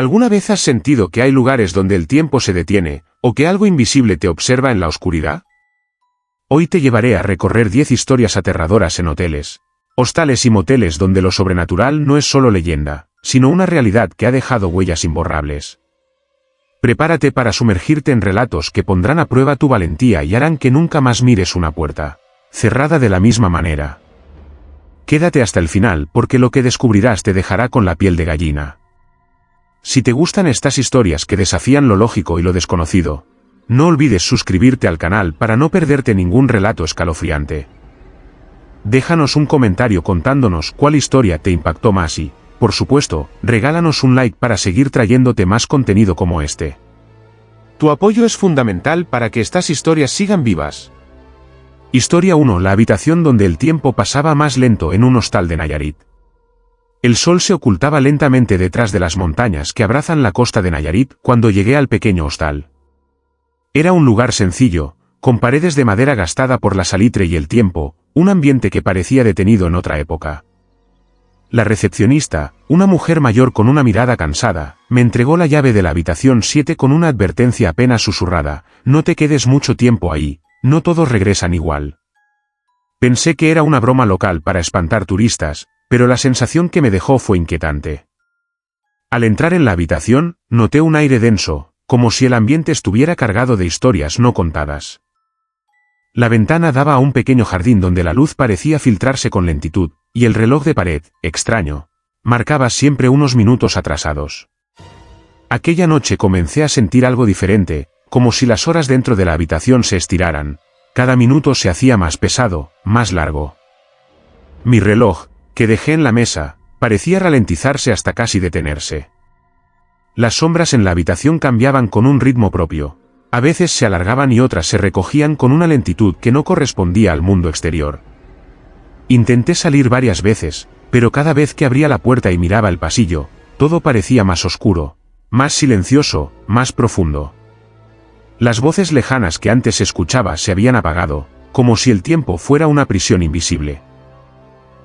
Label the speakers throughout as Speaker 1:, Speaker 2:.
Speaker 1: ¿Alguna vez has sentido que hay lugares donde el tiempo se detiene, o que algo invisible te observa en la oscuridad? Hoy te llevaré a recorrer 10 historias aterradoras en hoteles, hostales y moteles donde lo sobrenatural no es solo leyenda, sino una realidad que ha dejado huellas imborrables. Prepárate para sumergirte en relatos que pondrán a prueba tu valentía y harán que nunca más mires una puerta cerrada de la misma manera. Quédate hasta el final porque lo que descubrirás te dejará con la piel de gallina. Si te gustan estas historias que desafían lo lógico y lo desconocido, no olvides suscribirte al canal para no perderte ningún relato escalofriante. Déjanos un comentario contándonos cuál historia te impactó más y, por supuesto, regálanos un like para seguir trayéndote más contenido como este. Tu apoyo es fundamental para que estas historias sigan vivas. Historia 1. La habitación donde el tiempo pasaba más lento en un hostal de Nayarit. El sol se ocultaba lentamente detrás de las montañas que abrazan la costa de Nayarit cuando llegué al pequeño hostal. Era un lugar sencillo, con paredes de madera gastada por la salitre y el tiempo, un ambiente que parecía detenido en otra época. La recepcionista, una mujer mayor con una mirada cansada, me entregó la llave de la habitación 7 con una advertencia apenas susurrada: no te quedes mucho tiempo ahí, no todos regresan igual. Pensé que era una broma local para espantar turistas, pero la sensación que me dejó fue inquietante. Al entrar en la habitación, noté un aire denso, como si el ambiente estuviera cargado de historias no contadas. La ventana daba a un pequeño jardín donde la luz parecía filtrarse con lentitud, y el reloj de pared, extraño, marcaba siempre unos minutos atrasados. Aquella noche comencé a sentir algo diferente, como si las horas dentro de la habitación se estiraran. Cada minuto se hacía más pesado, más largo. Mi reloj, que dejé en la mesa, parecía ralentizarse hasta casi detenerse. Las sombras en la habitación cambiaban con un ritmo propio. A veces se alargaban y otras se recogían con una lentitud que no correspondía al mundo exterior. Intenté salir varias veces, pero cada vez que abría la puerta y miraba el pasillo, todo parecía más oscuro, más silencioso, más profundo. Las voces lejanas que antes escuchaba se habían apagado, como si el tiempo fuera una prisión invisible.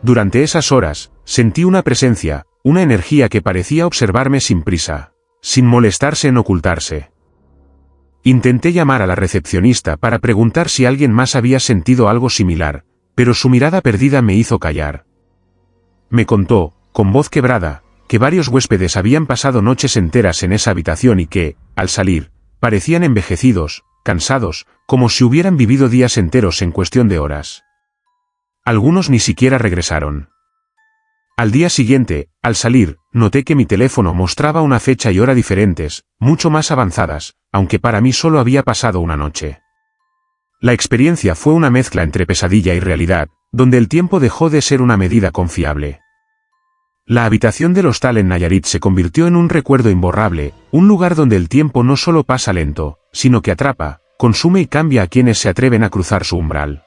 Speaker 1: Durante esas horas, sentí una presencia, una energía que parecía observarme sin prisa, sin molestarse en ocultarse. Intenté llamar a la recepcionista para preguntar si alguien más había sentido algo similar, pero su mirada perdida me hizo callar. Me contó, con voz quebrada, que varios huéspedes habían pasado noches enteras en esa habitación y que, al salir, parecían envejecidos, cansados, como si hubieran vivido días enteros en cuestión de horas. Algunos ni siquiera regresaron. Al día siguiente, al salir, noté que mi teléfono mostraba una fecha y hora diferentes, mucho más avanzadas, aunque para mí solo había pasado una noche. La experiencia fue una mezcla entre pesadilla y realidad, donde el tiempo dejó de ser una medida confiable. La habitación del hostal en Nayarit se convirtió en un recuerdo imborrable, un lugar donde el tiempo no solo pasa lento, sino que atrapa, consume y cambia a quienes se atreven a cruzar su umbral.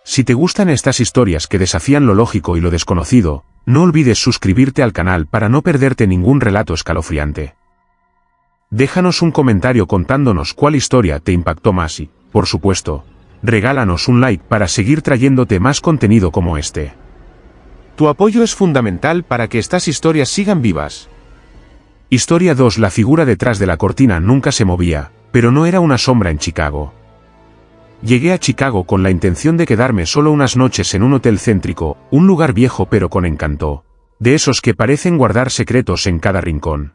Speaker 1: Si te gustan estas historias que desafían lo lógico y lo desconocido, no olvides suscribirte al canal para no perderte ningún relato escalofriante. Déjanos un comentario contándonos cuál historia te impactó más y, por supuesto, regálanos un like para seguir trayéndote más contenido como este. Tu apoyo es fundamental para que estas historias sigan vivas. Historia 2. La figura detrás de la cortina nunca se movía, pero no era una sombra en Chicago. Llegué a Chicago con la intención de quedarme solo unas noches en un hotel céntrico, un lugar viejo pero con encanto, de esos que parecen guardar secretos en cada rincón.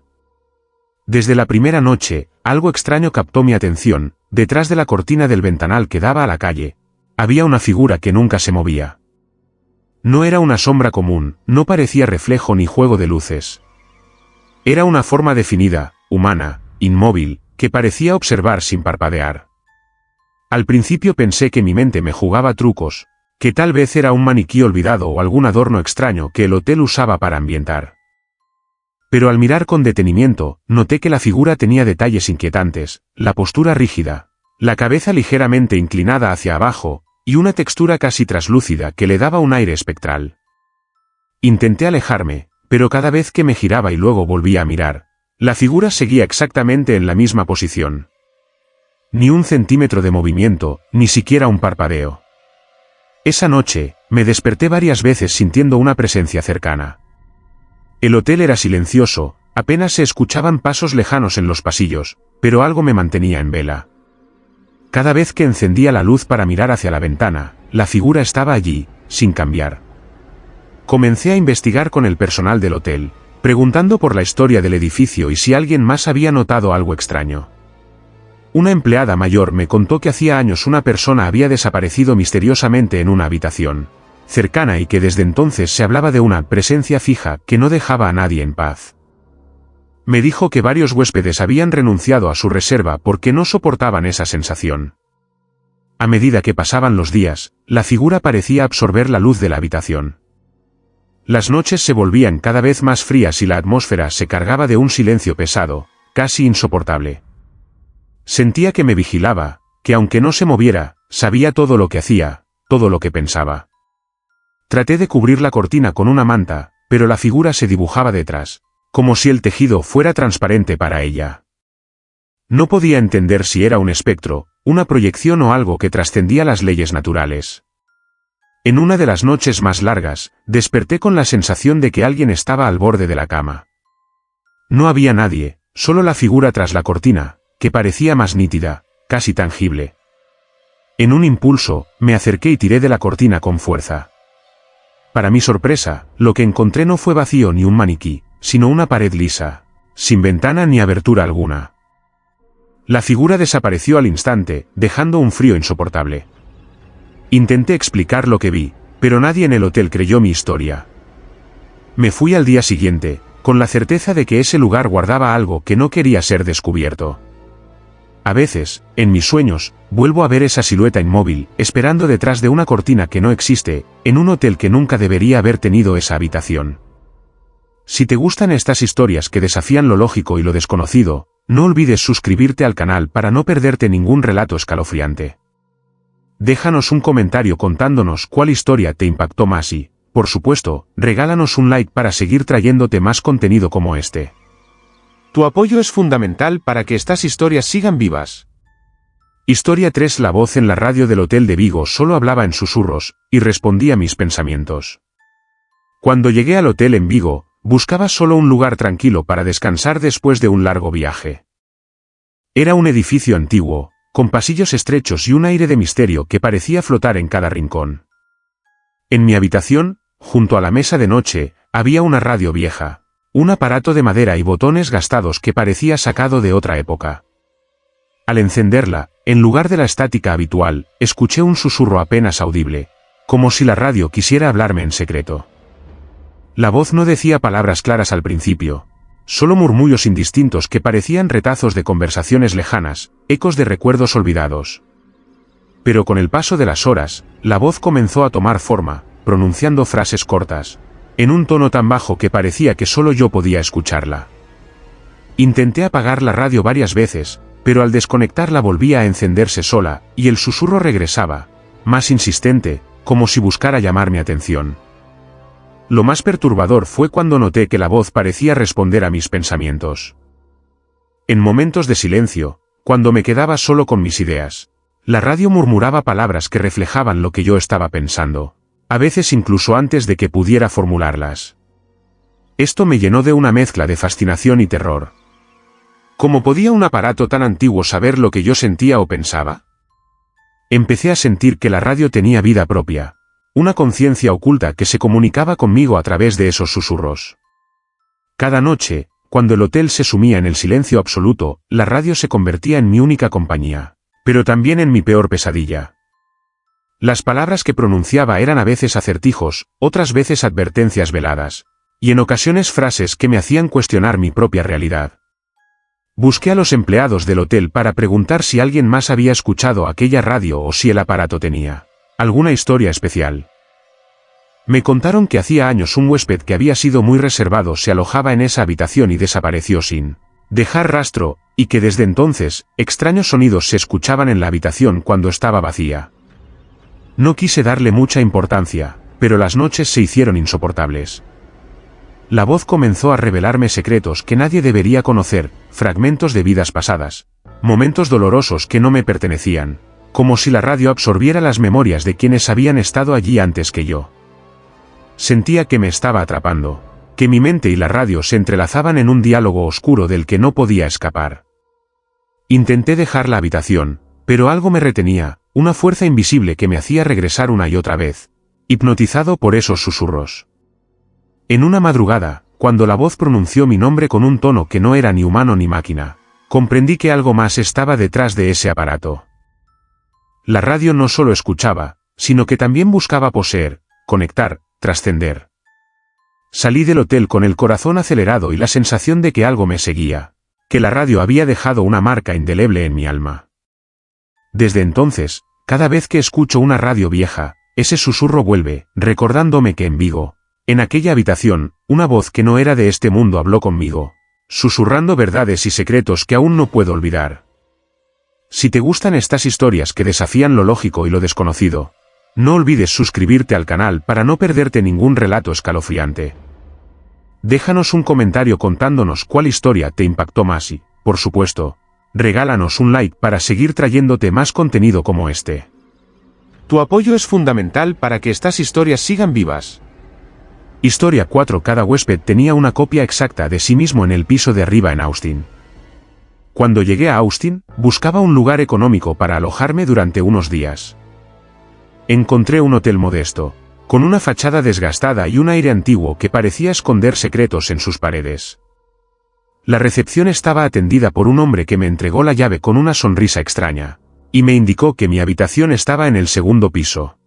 Speaker 1: Desde la primera noche, algo extraño captó mi atención. Detrás de la cortina del ventanal que daba a la calle, había una figura que nunca se movía. No era una sombra común, no parecía reflejo ni juego de luces. Era una forma definida, humana, inmóvil, que parecía observar sin parpadear. Al principio pensé que mi mente me jugaba trucos, que tal vez era un maniquí olvidado o algún adorno extraño que el hotel usaba para ambientar. Pero al mirar con detenimiento, noté que la figura tenía detalles inquietantes, la postura rígida, la cabeza ligeramente inclinada hacia abajo, y una textura casi traslúcida que le daba un aire espectral. Intenté alejarme, pero cada vez que me giraba y luego volvía a mirar, la figura seguía exactamente en la misma posición. Ni un centímetro de movimiento, ni siquiera un parpadeo. Esa noche, me desperté varias veces sintiendo una presencia cercana. El hotel era silencioso, Apenas se escuchaban pasos lejanos en los pasillos, pero algo me mantenía en vela. Cada vez que encendía la luz para mirar hacia la ventana, la figura estaba allí, sin cambiar. Comencé a investigar con el personal del hotel, preguntando por la historia del edificio y si alguien más había notado algo extraño. Una empleada mayor me contó que hacía años una persona había desaparecido misteriosamente en una habitación cercana y que desde entonces se hablaba de una presencia fija que no dejaba a nadie en paz. Me dijo que varios huéspedes habían renunciado a su reserva porque no soportaban esa sensación. A medida que pasaban los días, la figura parecía absorber la luz de la habitación. Las noches se volvían cada vez más frías y la atmósfera se cargaba de un silencio pesado, casi insoportable. Sentía que me vigilaba, que aunque no se moviera, sabía todo lo que hacía, todo lo que pensaba. Traté de cubrir la cortina con una manta, pero la figura se dibujaba detrás, como si el tejido fuera transparente para ella. No podía entender si era un espectro, una proyección o algo que trascendía las leyes naturales. En una de las noches más largas, desperté con la sensación de que alguien estaba al borde de la cama. No había nadie, solo la figura tras la cortina, que parecía más nítida, casi tangible. En un impulso, me acerqué y tiré de la cortina con fuerza. Para mi sorpresa, lo que encontré no fue vacío ni un maniquí, sino una pared lisa, sin ventana ni abertura alguna. La figura desapareció al instante, dejando un frío insoportable. Intenté explicar lo que vi, pero nadie en el hotel creyó mi historia. Me fui al día siguiente, con la certeza de que ese lugar guardaba algo que no quería ser descubierto. A veces, en mis sueños, vuelvo a ver esa silueta inmóvil, esperando detrás de una cortina que no existe, en un hotel que nunca debería haber tenido esa habitación. Si te gustan estas historias que desafían lo lógico y lo desconocido, no olvides suscribirte al canal para no perderte ningún relato escalofriante. Déjanos un comentario contándonos cuál historia te impactó más y, por supuesto, regálanos un like para seguir trayéndote más contenido como este. Tu apoyo es fundamental para que estas historias sigan vivas. Historia 3. La voz en la radio del hotel de Vigo solo hablaba en susurros, y respondía a mis pensamientos. Cuando llegué al hotel en Vigo, buscaba solo un lugar tranquilo para descansar después de un largo viaje. Era un edificio antiguo, con pasillos estrechos y un aire de misterio que parecía flotar en cada rincón. En mi habitación, junto a la mesa de noche, había una radio vieja, un aparato de madera y botones gastados que parecía sacado de otra época. Al encenderla, en lugar de la estática habitual, escuché un susurro apenas audible, como si la radio quisiera hablarme en secreto. La voz no decía palabras claras al principio, solo murmullos indistintos que parecían retazos de conversaciones lejanas, ecos de recuerdos olvidados. Pero con el paso de las horas, la voz comenzó a tomar forma, pronunciando frases cortas, en un tono tan bajo que parecía que solo yo podía escucharla. Intenté apagar la radio varias veces, pero al desconectarla volvía a encenderse sola, y el susurro regresaba, más insistente, como si buscara llamar mi atención. Lo más perturbador fue cuando noté que la voz parecía responder a mis pensamientos. En momentos de silencio, cuando me quedaba solo con mis ideas, la radio murmuraba palabras que reflejaban lo que yo estaba pensando, a veces incluso antes de que pudiera formularlas. Esto me llenó de una mezcla de fascinación y terror. ¿Cómo podía un aparato tan antiguo saber lo que yo sentía o pensaba? Empecé a sentir que la radio tenía vida propia, una conciencia oculta que se comunicaba conmigo a través de esos susurros. Cada noche, cuando el hotel se sumía en el silencio absoluto, la radio se convertía en mi única compañía, pero también en mi peor pesadilla. Las palabras que pronunciaba eran a veces acertijos, otras veces advertencias veladas, y en ocasiones frases que me hacían cuestionar mi propia realidad. Busqué a los empleados del hotel para preguntar si alguien más había escuchado aquella radio o si el aparato tenía alguna historia especial. Me contaron que hacía años un huésped que había sido muy reservado se alojaba en esa habitación y desapareció sin dejar rastro, y que desde entonces, extraños sonidos se escuchaban en la habitación cuando estaba vacía. No quise darle mucha importancia, pero las noches se hicieron insoportables. La voz comenzó a revelarme secretos que nadie debería conocer, fragmentos de vidas pasadas, momentos dolorosos que no me pertenecían, como si la radio absorbiera las memorias de quienes habían estado allí antes que yo. Sentía que me estaba atrapando, que mi mente y la radio se entrelazaban en un diálogo oscuro del que no podía escapar. Intenté dejar la habitación, pero algo me retenía, una fuerza invisible que me hacía regresar una y otra vez, hipnotizado por esos susurros. En una madrugada, cuando la voz pronunció mi nombre con un tono que no era ni humano ni máquina, comprendí que algo más estaba detrás de ese aparato. La radio no solo escuchaba, sino que también buscaba poseer, conectar, trascender. Salí del hotel con el corazón acelerado y la sensación de que algo me seguía, que la radio había dejado una marca indeleble en mi alma. Desde entonces, cada vez que escucho una radio vieja, ese susurro vuelve, recordándome que en Vigo, en aquella habitación, una voz que no era de este mundo habló conmigo, susurrando verdades y secretos que aún no puedo olvidar. Si te gustan estas historias que desafían lo lógico y lo desconocido, no olvides suscribirte al canal para no perderte ningún relato escalofriante. Déjanos un comentario contándonos cuál historia te impactó más y, por supuesto, regálanos un like para seguir trayéndote más contenido como este. Tu apoyo es fundamental para que estas historias sigan vivas. Historia 4. Cada huésped tenía una copia exacta de sí mismo en el piso de arriba en Austin. Cuando llegué a Austin, buscaba un lugar económico para alojarme durante unos días. Encontré un hotel modesto, con una fachada desgastada y un aire antiguo que parecía esconder secretos en sus paredes. La recepción estaba atendida por un hombre que me entregó la llave con una sonrisa extraña, y me indicó que mi habitación estaba en el segundo piso.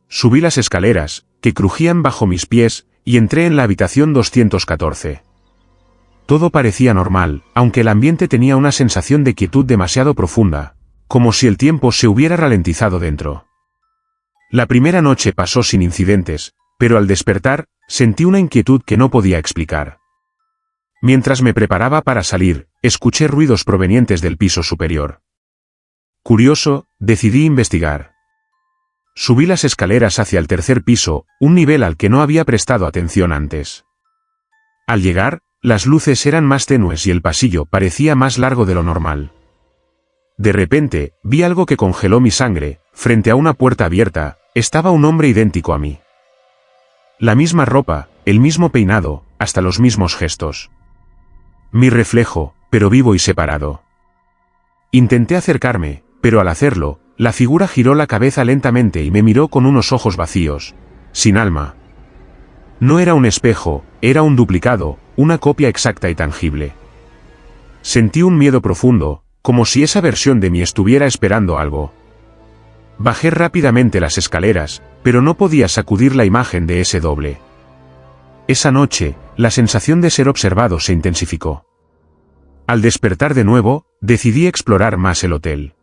Speaker 1: Subí las escaleras, que crujían bajo mis pies, y entré en la habitación 214. Todo parecía normal, aunque el ambiente tenía una sensación de quietud demasiado profunda, como si el tiempo se hubiera ralentizado dentro. La primera noche pasó sin incidentes, pero al despertar, sentí una inquietud que no podía explicar. Mientras me preparaba para salir, escuché ruidos provenientes del piso superior. Curioso, decidí investigar. Subí las escaleras hacia el tercer piso, un nivel al que no había prestado atención antes. Al llegar, las luces eran más tenues y el pasillo parecía más largo de lo normal. De repente, vi algo que congeló mi sangre. Frente a una puerta abierta, estaba un hombre idéntico a mí. La misma ropa, el mismo peinado, hasta los mismos gestos. Mi reflejo, pero vivo y separado. Intenté acercarme, pero al hacerlo, la figura giró la cabeza lentamente y me miró con unos ojos vacíos, sin alma. No era un espejo, era un duplicado, una copia exacta y tangible. Sentí un miedo profundo, como si esa versión de mí estuviera esperando algo. Bajé rápidamente las escaleras, pero no podía sacudir la imagen de ese doble. Esa noche, la sensación de ser observado se intensificó. Al despertar de nuevo, decidí explorar más el hotel.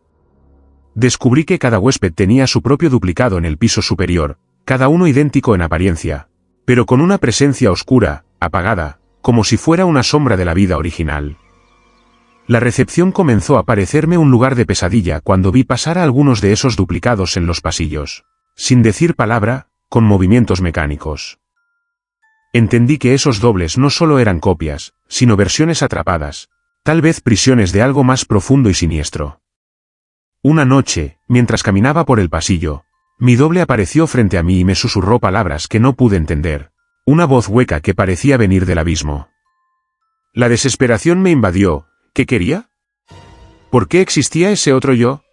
Speaker 1: Descubrí que cada huésped tenía su propio duplicado en el piso superior, cada uno idéntico en apariencia, pero con una presencia oscura, apagada, como si fuera una sombra de la vida original. La recepción comenzó a parecerme un lugar de pesadilla cuando vi pasar a algunos de esos duplicados en los pasillos, sin decir palabra, con movimientos mecánicos. Entendí que esos dobles no solo eran copias, sino versiones atrapadas, tal vez prisiones de algo más profundo y siniestro. Una noche, mientras caminaba por el pasillo, mi doble apareció frente a mí y me susurró palabras que no pude entender, una voz hueca que parecía venir del abismo. La desesperación me invadió. ¿Qué quería? ¿Por qué existía ese otro yo?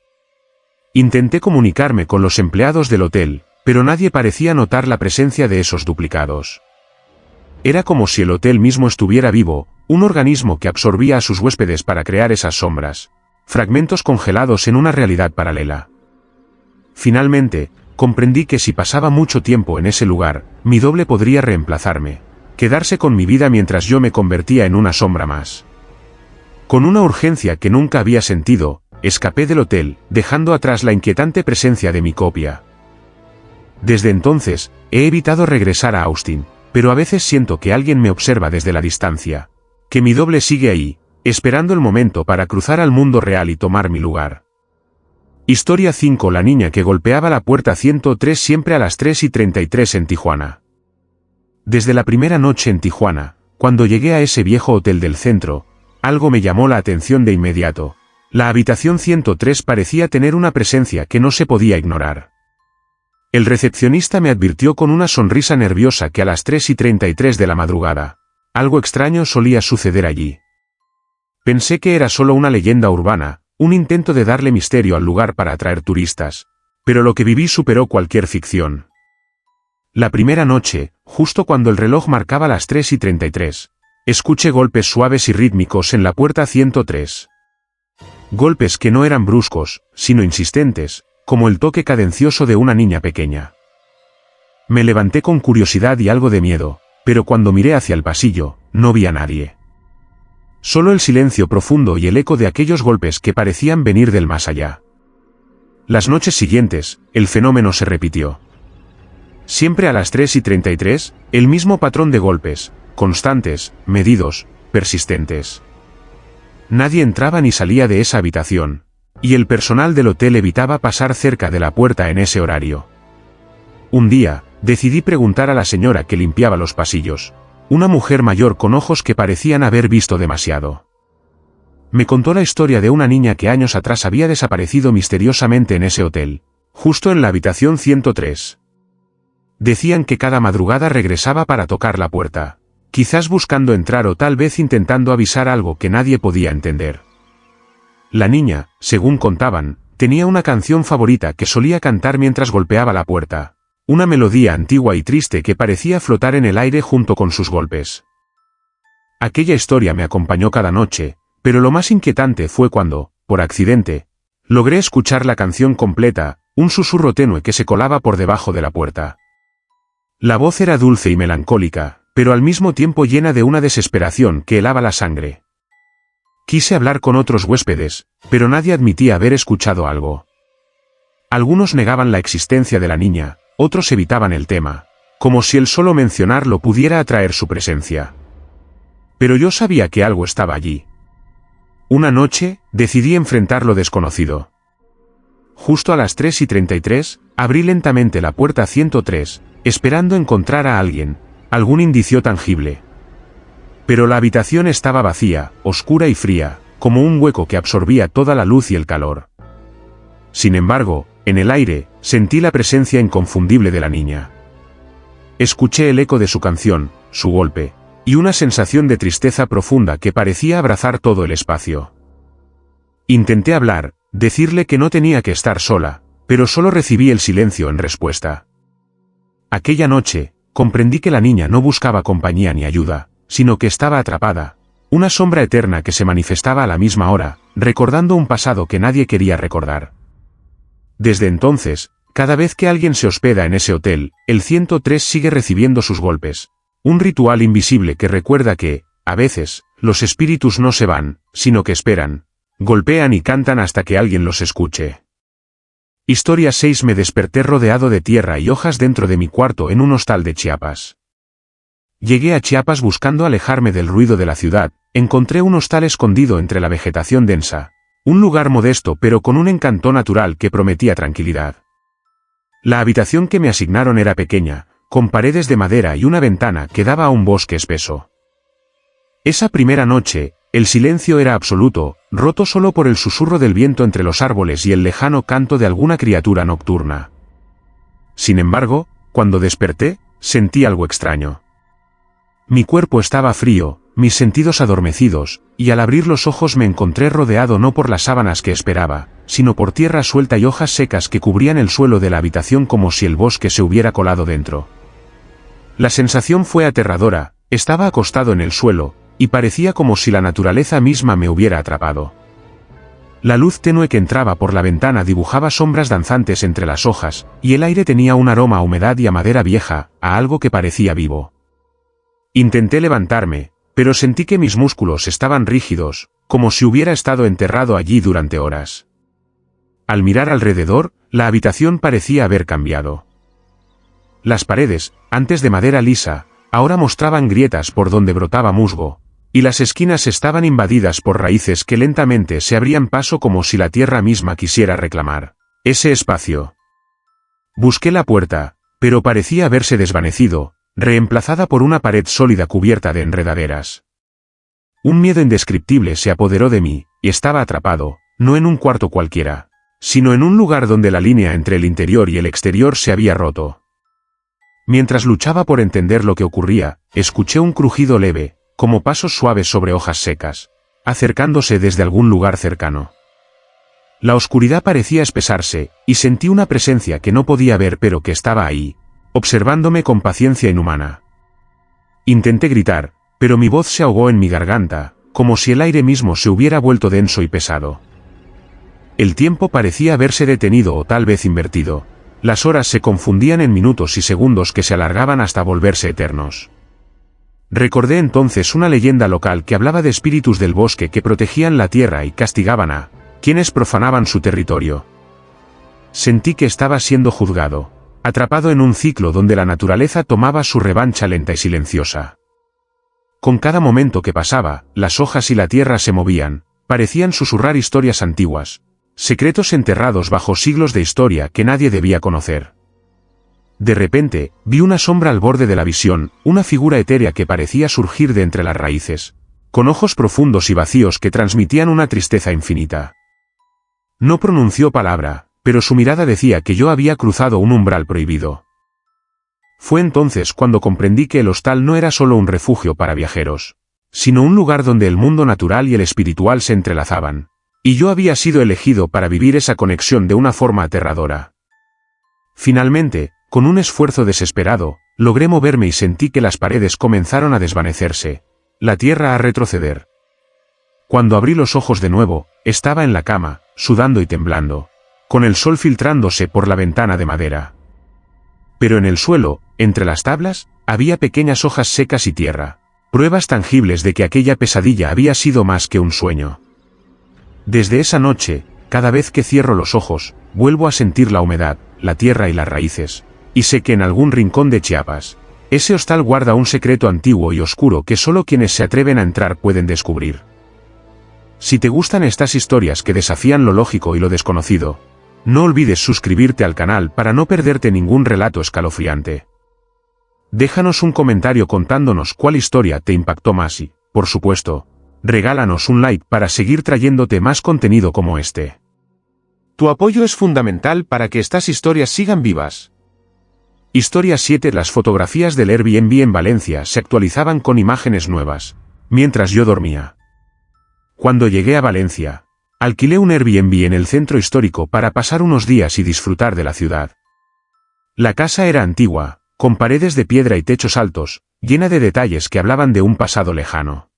Speaker 1: Intenté comunicarme con los empleados del hotel, pero nadie parecía notar la presencia de esos duplicados. Era como si el hotel mismo estuviera vivo, un organismo que absorbía a sus huéspedes para crear esas sombras, fragmentos congelados en una realidad paralela. Finalmente, comprendí que si pasaba mucho tiempo en ese lugar, mi doble podría reemplazarme, quedarse con mi vida mientras yo me convertía en una sombra más. Con una urgencia que nunca había sentido, escapé del hotel, dejando atrás la inquietante presencia de mi copia. Desde entonces, he evitado regresar a Austin, pero a veces siento que alguien me observa desde la distancia, que mi doble sigue ahí, esperando el momento para cruzar al mundo real y tomar mi lugar. Historia 5. La niña que golpeaba la puerta 103 siempre a las 3:33 en Tijuana. Desde la primera noche en Tijuana, cuando llegué a ese viejo hotel del centro, algo me llamó la atención de inmediato. La habitación 103 parecía tener una presencia que no se podía ignorar. El recepcionista me advirtió con una sonrisa nerviosa que a las 3:33 de la madrugada, algo extraño solía suceder allí. Pensé que era solo una leyenda urbana, un intento de darle misterio al lugar para atraer turistas, pero lo que viví superó cualquier ficción. La primera noche, justo cuando el reloj marcaba las 3:33, escuché golpes suaves y rítmicos en la puerta 103. Golpes que no eran bruscos, sino insistentes, como el toque cadencioso de una niña pequeña. Me levanté con curiosidad y algo de miedo, pero cuando miré hacia el pasillo, no vi a nadie. Solo el silencio profundo y el eco de aquellos golpes que parecían venir del más allá. Las noches siguientes, el fenómeno se repitió. Siempre a las 3:33, el mismo patrón de golpes, constantes, medidos, persistentes. Nadie entraba ni salía de esa habitación, y el personal del hotel evitaba pasar cerca de la puerta en ese horario. Un día, decidí preguntar a la señora que limpiaba los pasillos, una mujer mayor con ojos que parecían haber visto demasiado. Me contó la historia de una niña que años atrás había desaparecido misteriosamente en ese hotel, justo en la habitación 103. Decían que cada madrugada regresaba para tocar la puerta, quizás buscando entrar o tal vez intentando avisar algo que nadie podía entender. La niña, según contaban, tenía una canción favorita que solía cantar mientras golpeaba la puerta, una melodía antigua y triste que parecía flotar en el aire junto con sus golpes. Aquella historia me acompañó cada noche, pero lo más inquietante fue cuando, por accidente, logré escuchar la canción completa, un susurro tenue que se colaba por debajo de la puerta. La voz era dulce y melancólica, pero al mismo tiempo llena de una desesperación que helaba la sangre. Quise hablar con otros huéspedes, pero nadie admitía haber escuchado algo. Algunos negaban la existencia de la niña, otros evitaban el tema, como si el solo mencionarlo pudiera atraer su presencia. Pero yo sabía que algo estaba allí. Una noche, decidí enfrentar lo desconocido. Justo a las 3:33, abrí lentamente la puerta 103, esperando encontrar a alguien, algún indicio tangible. Pero la habitación estaba vacía, oscura y fría, como un hueco que absorbía toda la luz y el calor. Sin embargo, en el aire, sentí la presencia inconfundible de la niña. Escuché el eco de su canción, su golpe, y una sensación de tristeza profunda que parecía abrazar todo el espacio. Intenté hablar, decirle que no tenía que estar sola, pero solo recibí el silencio en respuesta. Aquella noche, comprendí que la niña no buscaba compañía ni ayuda, sino que estaba atrapada, una sombra eterna que se manifestaba a la misma hora, recordando un pasado que nadie quería recordar. Desde entonces, cada vez que alguien se hospeda en ese hotel, el 103 sigue recibiendo sus golpes, un ritual invisible que recuerda que, a veces, los espíritus no se van, sino que esperan, golpean y cantan hasta que alguien los escuche. Historia 6. Me desperté rodeado de tierra y hojas dentro de mi cuarto en un hostal de Chiapas. Llegué a Chiapas buscando alejarme del ruido de la ciudad, encontré un hostal escondido entre la vegetación densa, un lugar modesto pero con un encanto natural que prometía tranquilidad. La habitación que me asignaron era pequeña, con paredes de madera y una ventana que daba a un bosque espeso. Esa primera noche, el silencio era absoluto, roto solo por el susurro del viento entre los árboles y el lejano canto de alguna criatura nocturna. Sin embargo, cuando desperté, sentí algo extraño. Mi cuerpo estaba frío, mis sentidos adormecidos, y al abrir los ojos me encontré rodeado no por las sábanas que esperaba, sino por tierra suelta y hojas secas que cubrían el suelo de la habitación como si el bosque se hubiera colado dentro. La sensación fue aterradora, estaba acostado en el suelo, y parecía como si la naturaleza misma me hubiera atrapado. La luz tenue que entraba por la ventana dibujaba sombras danzantes entre las hojas, y el aire tenía un aroma a humedad y a madera vieja, a algo que parecía vivo. Intenté levantarme, pero sentí que mis músculos estaban rígidos, como si hubiera estado enterrado allí durante horas. Al mirar alrededor, la habitación parecía haber cambiado. Las paredes, antes de madera lisa, ahora mostraban grietas por donde brotaba musgo, y las esquinas estaban invadidas por raíces que lentamente se abrían paso como si la tierra misma quisiera reclamar ese espacio. Busqué la puerta, pero parecía haberse desvanecido, reemplazada por una pared sólida cubierta de enredaderas. Un miedo indescriptible se apoderó de mí, y estaba atrapado, no en un cuarto cualquiera, sino en un lugar donde la línea entre el interior y el exterior se había roto. Mientras luchaba por entender lo que ocurría, escuché un crujido leve, como pasos suaves sobre hojas secas, acercándose desde algún lugar cercano. La oscuridad parecía espesarse, y sentí una presencia que no podía ver pero que estaba ahí, observándome con paciencia inhumana. Intenté gritar, pero mi voz se ahogó en mi garganta, como si el aire mismo se hubiera vuelto denso y pesado. El tiempo parecía haberse detenido o tal vez invertido. Las horas se confundían en minutos y segundos que se alargaban hasta volverse eternos. Recordé entonces una leyenda local que hablaba de espíritus del bosque que protegían la tierra y castigaban a quienes profanaban su territorio. Sentí que estaba siendo juzgado, atrapado en un ciclo donde la naturaleza tomaba su revancha lenta y silenciosa. Con cada momento que pasaba, las hojas y la tierra se movían, parecían susurrar historias antiguas, secretos enterrados bajo siglos de historia que nadie debía conocer. De repente, vi una sombra al borde de la visión, una figura etérea que parecía surgir de entre las raíces, con ojos profundos y vacíos que transmitían una tristeza infinita. No pronunció palabra, pero su mirada decía que yo había cruzado un umbral prohibido. Fue entonces cuando comprendí que el hostal no era solo un refugio para viajeros, sino un lugar donde el mundo natural y el espiritual se entrelazaban, y yo había sido elegido para vivir esa conexión de una forma aterradora. Finalmente, con un esfuerzo desesperado, logré moverme y sentí que las paredes comenzaron a desvanecerse, la tierra a retroceder. Cuando abrí los ojos de nuevo, estaba en la cama, sudando y temblando, con el sol filtrándose por la ventana de madera. Pero en el suelo, entre las tablas, había pequeñas hojas secas y tierra, pruebas tangibles de que aquella pesadilla había sido más que un sueño. Desde esa noche, cada vez que cierro los ojos, vuelvo a sentir la humedad, la tierra y las raíces, y sé que en algún rincón de Chiapas, ese hostal guarda un secreto antiguo y oscuro que solo quienes se atreven a entrar pueden descubrir. Si te gustan estas historias que desafían lo lógico y lo desconocido, no olvides suscribirte al canal para no perderte ningún relato escalofriante. Déjanos un comentario contándonos cuál historia te impactó más y, por supuesto, regálanos un like para seguir trayéndote más contenido como este. Tu apoyo es fundamental para que estas historias sigan vivas. Historia 7. Las fotografías del Airbnb en Valencia se actualizaban con imágenes nuevas, mientras yo dormía. Cuando llegué a Valencia, alquilé un Airbnb en el centro histórico para pasar unos días y disfrutar de la ciudad. La casa era antigua, con paredes de piedra y techos altos, llena de detalles que hablaban de un pasado lejano.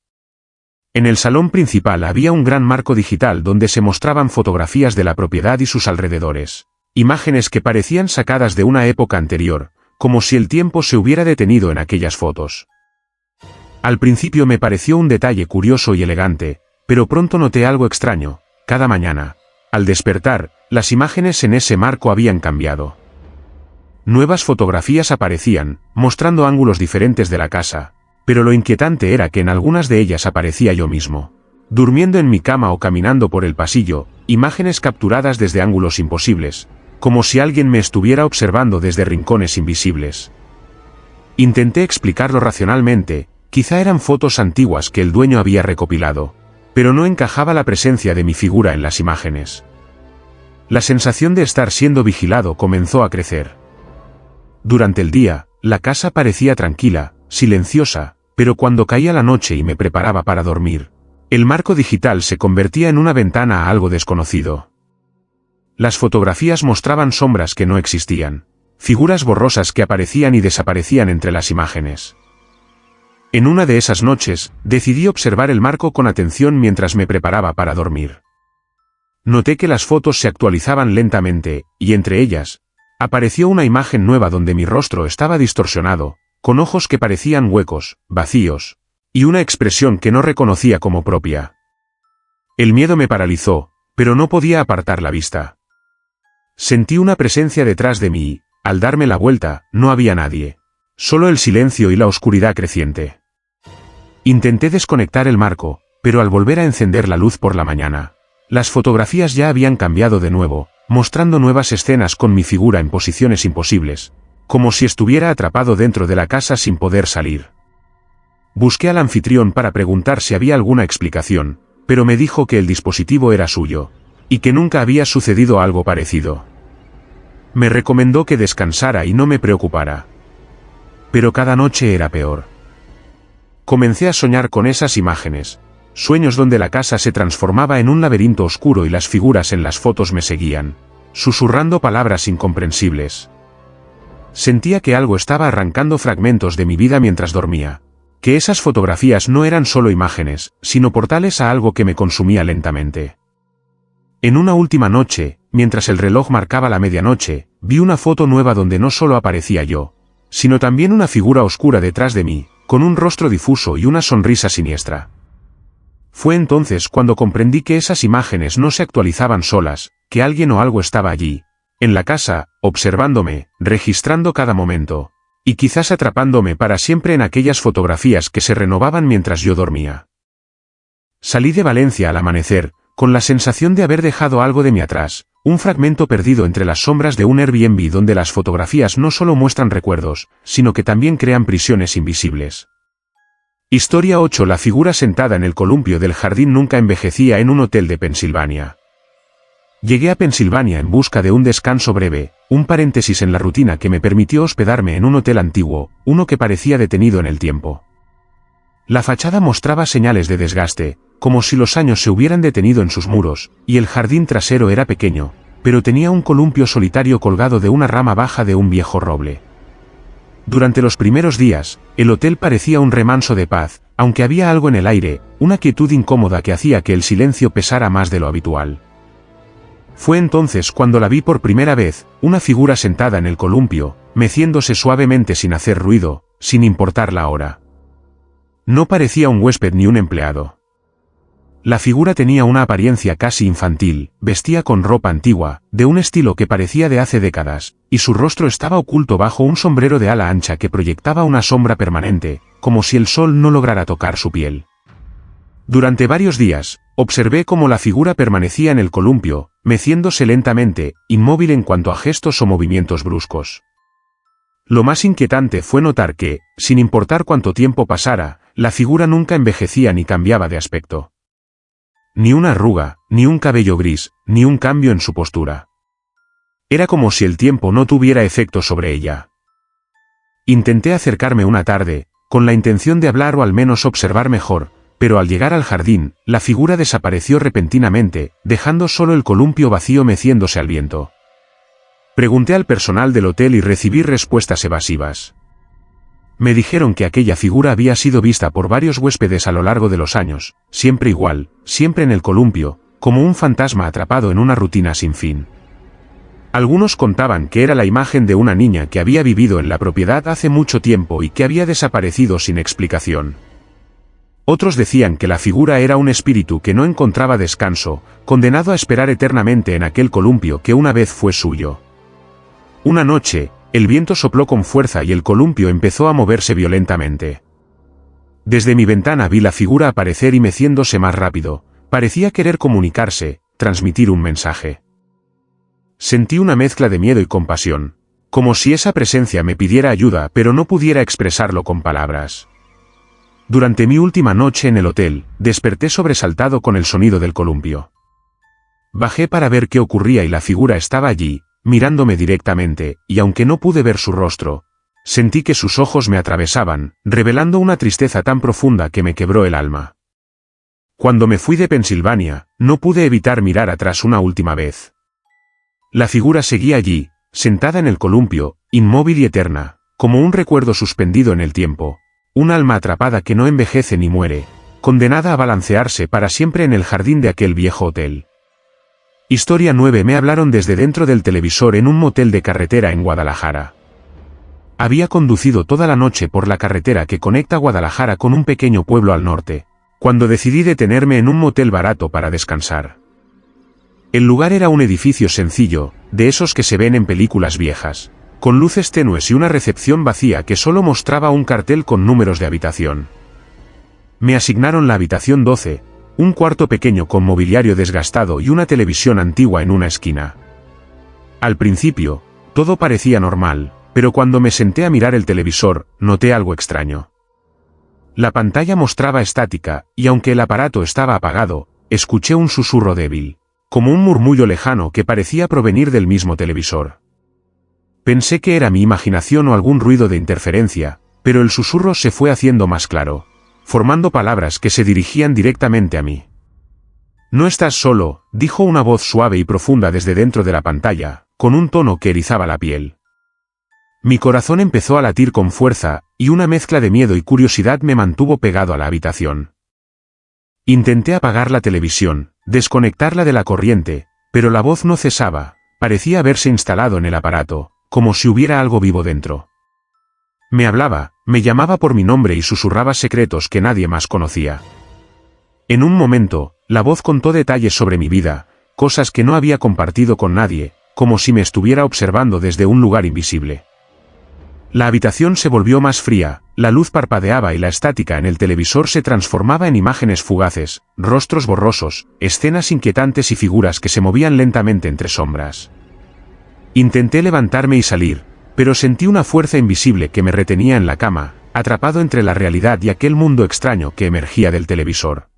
Speaker 1: En el salón principal había un gran marco digital donde se mostraban fotografías de la propiedad y sus alrededores, imágenes que parecían sacadas de una época anterior, como si el tiempo se hubiera detenido en aquellas fotos. Al principio me pareció un detalle curioso y elegante, pero pronto noté algo extraño. Cada mañana, al despertar, las imágenes en ese marco habían cambiado. Nuevas fotografías aparecían, mostrando ángulos diferentes de la casa, pero lo inquietante era que en algunas de ellas aparecía yo mismo, durmiendo en mi cama o caminando por el pasillo, imágenes capturadas desde ángulos imposibles, como si alguien me estuviera observando desde rincones invisibles. Intenté explicarlo racionalmente, quizá eran fotos antiguas que el dueño había recopilado, pero no encajaba la presencia de mi figura en las imágenes. La sensación de estar siendo vigilado comenzó a crecer. Durante el día, la casa parecía tranquila, silenciosa, pero cuando caía la noche y me preparaba para dormir, el marco digital se convertía en una ventana a algo desconocido. Las fotografías mostraban sombras que no existían, figuras borrosas que aparecían y desaparecían entre las imágenes. En una de esas noches, decidí observar el marco con atención mientras me preparaba para dormir. Noté que las fotos se actualizaban lentamente, y entre ellas, apareció una imagen nueva donde mi rostro estaba distorsionado, con ojos que parecían huecos, vacíos, y una expresión que no reconocía como propia. El miedo me paralizó, pero no podía apartar la vista. Sentí una presencia detrás de mí y, al darme la vuelta, no había nadie. Solo el silencio y la oscuridad creciente. Intenté desconectar el marco, pero al volver a encender la luz por la mañana, las fotografías ya habían cambiado de nuevo, mostrando nuevas escenas con mi figura en posiciones imposibles, como si estuviera atrapado dentro de la casa sin poder salir. Busqué al anfitrión para preguntar si había alguna explicación, pero me dijo que el dispositivo era suyo, y que nunca había sucedido algo parecido. Me recomendó que descansara y no me preocupara. Pero cada noche era peor. Comencé a soñar con esas imágenes, sueños donde la casa se transformaba en un laberinto oscuro y las figuras en las fotos me seguían, susurrando palabras incomprensibles. Sentía que algo estaba arrancando fragmentos de mi vida mientras dormía, que esas fotografías no eran solo imágenes, sino portales a algo que me consumía lentamente. En una última noche, mientras el reloj marcaba la medianoche, vi una foto nueva donde no solo aparecía yo, sino también una figura oscura detrás de mí, con un rostro difuso y una sonrisa siniestra. Fue entonces cuando comprendí que esas imágenes no se actualizaban solas, que alguien o algo estaba allí, en la casa, observándome, registrando cada momento, y quizás atrapándome para siempre en aquellas fotografías que se renovaban mientras yo dormía. Salí de Valencia al amanecer, con la sensación de haber dejado algo de mí atrás, un fragmento perdido entre las sombras de un Airbnb donde las fotografías no solo muestran recuerdos, sino que también crean prisiones invisibles. Historia 8. La figura sentada en el columpio del jardín nunca envejecía en un hotel de Pensilvania. Llegué a Pensilvania en busca de un descanso breve, un paréntesis en la rutina que me permitió hospedarme en un hotel antiguo, uno que parecía detenido en el tiempo. La fachada mostraba señales de desgaste, como si los años se hubieran detenido en sus muros, y el jardín trasero era pequeño, pero tenía un columpio solitario colgado de una rama baja de un viejo roble. Durante los primeros días, el hotel parecía un remanso de paz, aunque había algo en el aire, una quietud incómoda que hacía que el silencio pesara más de lo habitual. Fue entonces cuando la vi por primera vez, una figura sentada en el columpio, meciéndose suavemente sin hacer ruido, sin importar la hora. No parecía un huésped ni un empleado. La figura tenía una apariencia casi infantil, vestía con ropa antigua, de un estilo que parecía de hace décadas, y su rostro estaba oculto bajo un sombrero de ala ancha que proyectaba una sombra permanente, como si el sol no lograra tocar su piel. Durante varios días, observé cómo la figura permanecía en el columpio, meciéndose lentamente, inmóvil en cuanto a gestos o movimientos bruscos. Lo más inquietante fue notar que, sin importar cuánto tiempo pasara, la figura nunca envejecía ni cambiaba de aspecto. Ni una arruga, ni un cabello gris, ni un cambio en su postura. Era como si el tiempo no tuviera efecto sobre ella. Intenté acercarme una tarde, con la intención de hablar o al menos observar mejor, pero al llegar al jardín, la figura desapareció repentinamente, dejando solo el columpio vacío meciéndose al viento. Pregunté al personal del hotel y recibí respuestas evasivas. Me dijeron que aquella figura había sido vista por varios huéspedes a lo largo de los años, siempre igual, siempre en el columpio, como un fantasma atrapado en una rutina sin fin. Algunos contaban que era la imagen de una niña que había vivido en la propiedad hace mucho tiempo y que había desaparecido sin explicación. Otros decían que la figura era un espíritu que no encontraba descanso, condenado a esperar eternamente en aquel columpio que una vez fue suyo. Una noche, el viento sopló con fuerza y el columpio empezó a moverse violentamente. Desde mi ventana vi la figura aparecer y meciéndose más rápido, parecía querer comunicarse, transmitir un mensaje. Sentí una mezcla de miedo y compasión, como si esa presencia me pidiera ayuda pero no pudiera expresarlo con palabras. Durante mi última noche en el hotel, desperté sobresaltado con el sonido del columpio. Bajé para ver qué ocurría y la figura estaba allí, mirándome directamente, y aunque no pude ver su rostro, sentí que sus ojos me atravesaban, revelando una tristeza tan profunda que me quebró el alma. Cuando me fui de Pensilvania, no pude evitar mirar atrás una última vez. La figura seguía allí, sentada en el columpio, inmóvil y eterna, como un recuerdo suspendido en el tiempo, un alma atrapada que no envejece ni muere, condenada a balancearse para siempre en el jardín de aquel viejo hotel. Historia 9. Me hablaron desde dentro del televisor en un motel de carretera en Guadalajara. Había conducido toda la noche por la carretera que conecta Guadalajara con un pequeño pueblo al norte, cuando decidí detenerme en un motel barato para descansar. El lugar era un edificio sencillo, de esos que se ven en películas viejas, con luces tenues y una recepción vacía que solo mostraba un cartel con números de habitación. Me asignaron la habitación 12, un cuarto pequeño con mobiliario desgastado y una televisión antigua en una esquina. Al principio, todo parecía normal, pero cuando me senté a mirar el televisor, noté algo extraño. La pantalla mostraba estática, y aunque el aparato estaba apagado, escuché un susurro débil, como un murmullo lejano que parecía provenir del mismo televisor. Pensé que era mi imaginación o algún ruido de interferencia, pero el susurro se fue haciendo más claro, formando palabras que se dirigían directamente a mí. «No estás solo», dijo una voz suave y profunda desde dentro de la pantalla, con un tono que erizaba la piel. Mi corazón empezó a latir con fuerza, y una mezcla de miedo y curiosidad me mantuvo pegado a la habitación. Intenté apagar la televisión, desconectarla de la corriente, pero la voz no cesaba, parecía haberse instalado en el aparato, como si hubiera algo vivo dentro. Me hablaba, me llamaba por mi nombre y susurraba secretos que nadie más conocía. En un momento, la voz contó detalles sobre mi vida, cosas que no había compartido con nadie, como si me estuviera observando desde un lugar invisible. La habitación se volvió más fría, la luz parpadeaba y la estática en el televisor se transformaba en imágenes fugaces, rostros borrosos, escenas inquietantes y figuras que se movían lentamente entre sombras. Intenté levantarme y salir, pero sentí una fuerza invisible que me retenía en la cama, atrapado entre la realidad y aquel mundo extraño que emergía del televisor.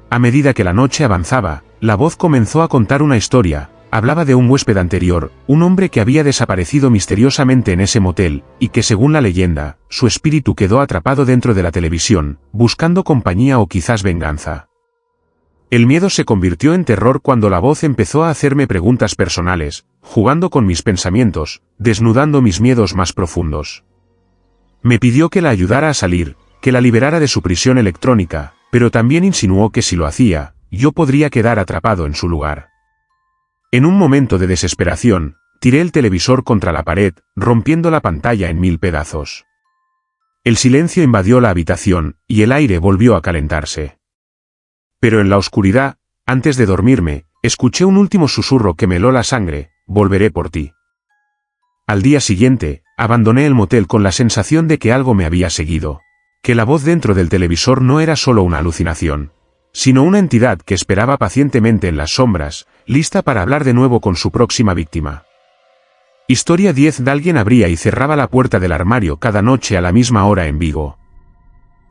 Speaker 1: A medida que la noche avanzaba, la voz comenzó a contar una historia. Hablaba de un huésped anterior, un hombre que había desaparecido misteriosamente en ese motel, y que según la leyenda, su espíritu quedó atrapado dentro de la televisión, buscando compañía o quizás venganza. El miedo se convirtió en terror cuando la voz empezó a hacerme preguntas personales, jugando con mis pensamientos, desnudando mis miedos más profundos. Me pidió que la ayudara a salir, que la liberara de su prisión electrónica, pero también insinuó que si lo hacía, yo podría quedar atrapado en su lugar. En un momento de desesperación, tiré el televisor contra la pared, rompiendo la pantalla en 1000 pedazos. El silencio invadió la habitación, y el aire volvió a calentarse. Pero en la oscuridad, antes de dormirme, escuché un último susurro que me heló la sangre: «Volveré por ti». Al día siguiente, abandoné el motel con la sensación de que algo me había seguido, que la voz dentro del televisor no era solo una alucinación, sino una entidad que esperaba pacientemente en las sombras, lista para hablar de nuevo con su próxima víctima. Historia 10. Alguien abría y cerraba la puerta del armario cada noche a la misma hora en Vigo.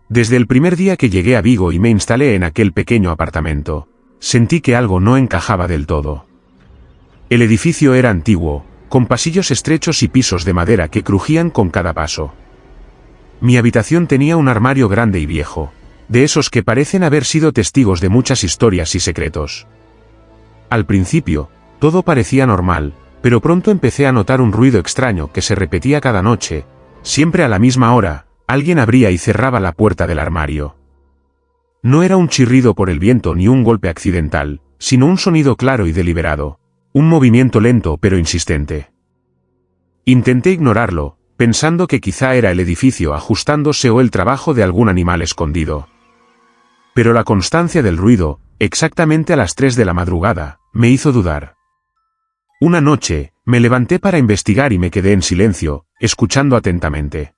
Speaker 1: Desde el primer día que llegué a Vigo y me instalé en aquel pequeño apartamento, sentí que algo no encajaba del todo. El edificio era antiguo, con pasillos estrechos y pisos de madera que crujían con cada paso. Mi habitación tenía un armario grande y viejo, de esos que parecen haber sido testigos de muchas historias y secretos. Al principio, todo parecía normal, pero pronto empecé a notar un ruido extraño que se repetía cada noche. Siempre a la misma hora, alguien abría y cerraba la puerta del armario. No era un chirrido por el viento ni un golpe accidental, sino un sonido claro y deliberado, un movimiento lento pero insistente. Intenté ignorarlo, pensando que quizá era el edificio ajustándose o el trabajo de algún animal escondido. Pero la constancia del ruido, exactamente a las 3 de la madrugada, me hizo dudar. Una noche, me levanté para investigar y me quedé en silencio, escuchando atentamente.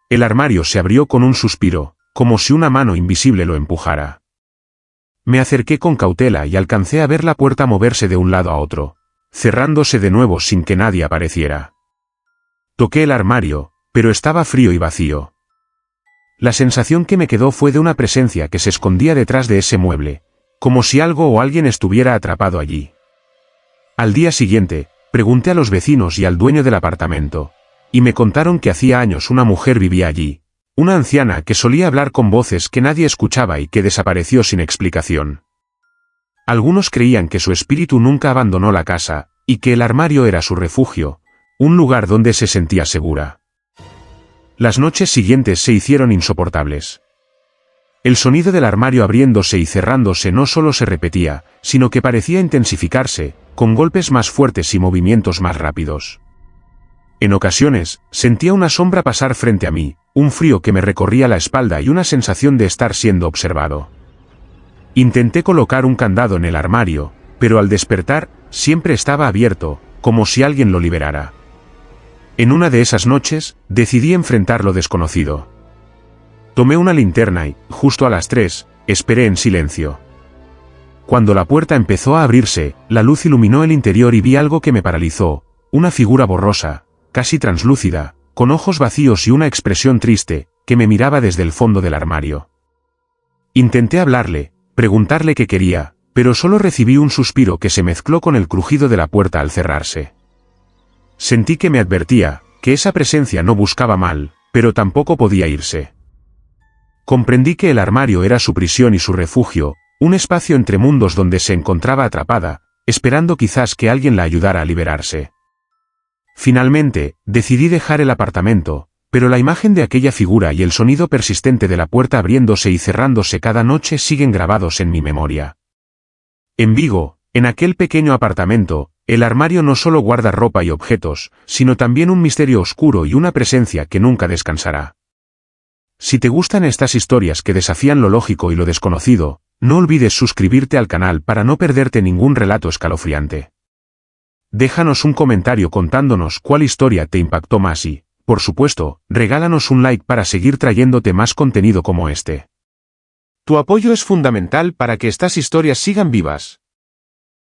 Speaker 1: El armario se abrió con un suspiro, como si una mano invisible lo empujara. Me acerqué con cautela y alcancé a ver la puerta moverse de un lado a otro, cerrándose de nuevo sin que nadie apareciera. Toqué el armario, pero estaba frío y vacío. La sensación que me quedó fue de una presencia que se escondía detrás de ese mueble, como si algo o alguien estuviera atrapado allí. Al día siguiente, pregunté a los vecinos y al dueño del apartamento, y me contaron que hacía años una mujer vivía allí, una anciana que solía hablar con voces que nadie escuchaba y que desapareció sin explicación. Algunos creían que su espíritu nunca abandonó la casa, y que el armario era su refugio, un lugar donde se sentía segura. Las noches siguientes se hicieron insoportables. El sonido del armario abriéndose y cerrándose no solo se repetía, sino que parecía intensificarse, con golpes más fuertes y movimientos más rápidos. En ocasiones, sentía una sombra pasar frente a mí, un frío que me recorría la espalda y una sensación de estar siendo observado. Intenté colocar un candado en el armario, pero al despertar, siempre estaba abierto, como si alguien lo liberara. En una de esas noches, decidí enfrentar lo desconocido. Tomé una linterna y, justo a las 3, esperé en silencio. Cuando la puerta empezó a abrirse, la luz iluminó el interior y vi algo que me paralizó, una figura borrosa, casi translúcida, con ojos vacíos y una expresión triste, que me miraba desde el fondo del armario. Intenté hablarle, preguntarle qué quería, pero solo recibí un suspiro que se mezcló con el crujido de la puerta al cerrarse. Sentí que me advertía, que esa presencia no buscaba mal, pero tampoco podía irse. Comprendí que el armario era su prisión y su refugio, un espacio entre mundos donde se encontraba atrapada, esperando quizás que alguien la ayudara a liberarse. Finalmente, decidí dejar el apartamento, pero la imagen de aquella figura y el sonido persistente de la puerta abriéndose y cerrándose cada noche siguen grabados en mi memoria. En Vigo, en aquel pequeño apartamento, el armario no solo guarda ropa y objetos, sino también un misterio oscuro y una presencia que nunca descansará. Si te gustan estas historias que desafían lo lógico y lo desconocido, no olvides suscribirte al canal para no perderte ningún relato escalofriante. Déjanos un comentario contándonos cuál historia te impactó más y, por supuesto, regálanos un like para seguir trayéndote más contenido como este. Tu apoyo es fundamental para que estas historias sigan vivas.